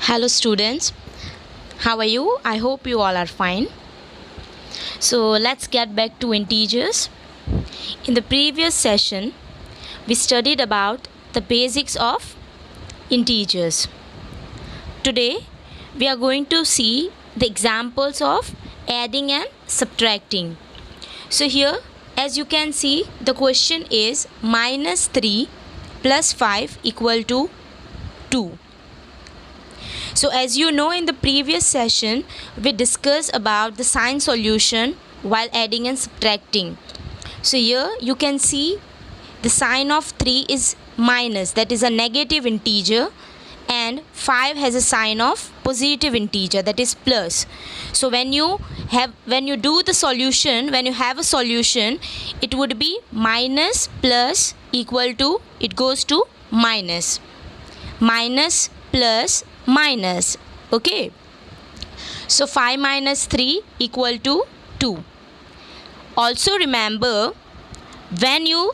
Hello students, how are you? I hope you all are fine. So let's get back to integers. In the previous session, we studied about the basics of integers. Today, we are going to see the examples of adding and subtracting. So here, as you can see, the question is minus 3 plus 5 equal to 2. So as you know, in the previous session we discussed about the sign solution while adding and subtracting. So here you can see the sign of 3 is minus, that is a negative integer, and 5 has a sign of positive integer, that is plus. So when you do the solution, when you have a solution, it would be minus plus equal to, it goes to minus plus minus. Okay, so 5 minus 3 equal to 2. Also remember, when you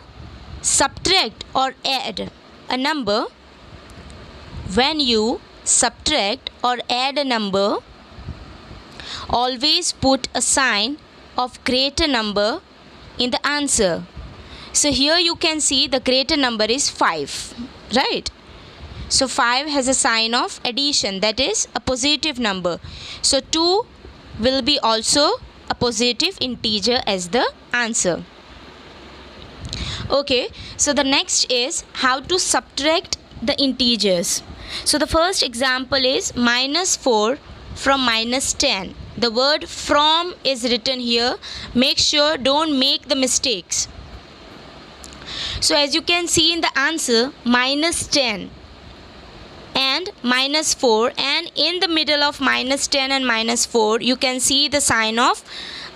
subtract or add a number, always put a sign of greater number in the answer. So here you can see the greater number is 5, right? So 5 has a sign of addition, that is a positive number. So 2 will be also a positive integer as the answer. Okay, so the next is how to subtract the integers. So the first example is minus 4 from minus 10. The word from is written here. Make sure don't make the mistakes. So as you can see in the answer, minus 10 and minus 4, and in the middle of minus 10 and minus 4 you can see the sign of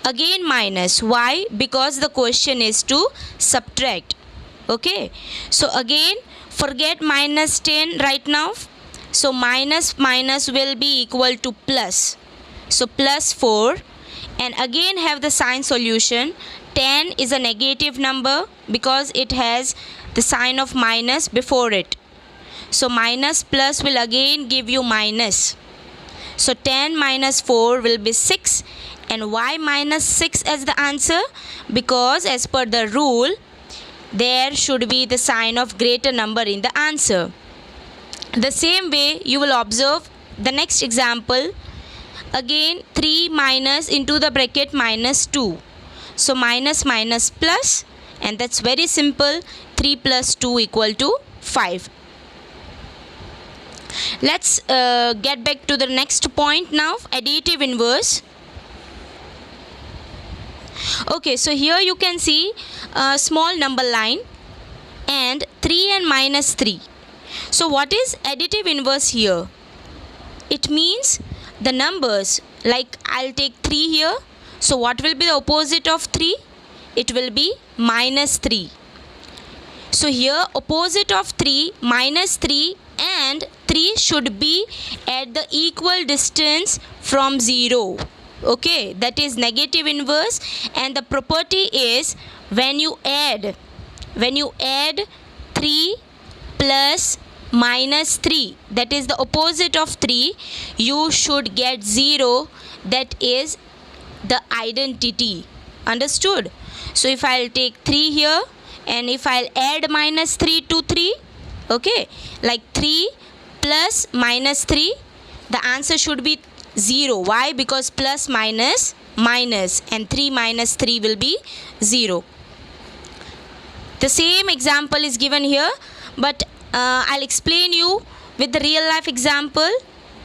again minus. Why? Because the question is to subtract. Okay, so again forget minus 10 right now. So minus will be equal to plus. So plus 4, and again have the sign solution. 10 is a negative number because it has the sign of minus before it. So minus plus will again give you minus. So 10 minus 4 will be 6. And why minus 6 as the answer? Because as per the rule, there should be the sign of greater number in the answer. The same way you will observe the next example. Again 3 minus into the bracket minus 2. So minus plus, and that's very simple. 3 plus 2 equal to 5. Let's get back to the next point now, additive inverse. Okay, so here you can see a small number line and 3 and minus 3. So what is additive inverse here? It means the numbers, like I'll take 3 here. So what will be the opposite of 3? It will be minus 3. So here opposite of 3, minus 3, and 3 should be at the equal distance from 0. Okay, that is negative inverse. And the property is when you add 3 plus minus 3, that is the opposite of 3, you should get 0. That is the identity. Understood? So if I'll take 3 here, and if I'll add minus 3 to 3, okay, like 3 plus minus 3, the answer should be 0. Why? Because plus minus, and 3 minus 3 will be 0. The same example is given here, but I'll explain you with the real life example.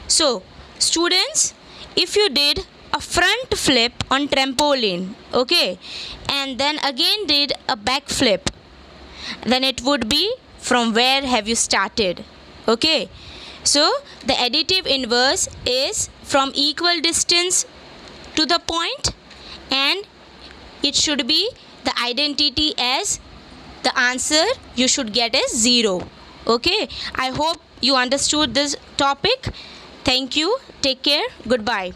So students, if you did a front flip on trampoline, okay, and then again did a back flip, then it would be from where have you started. Okay, so the additive inverse is from equal distance to the point, and it should be the identity as the answer you should get as 0. Okay, I hope you understood this topic. Thank you, take care, goodbye.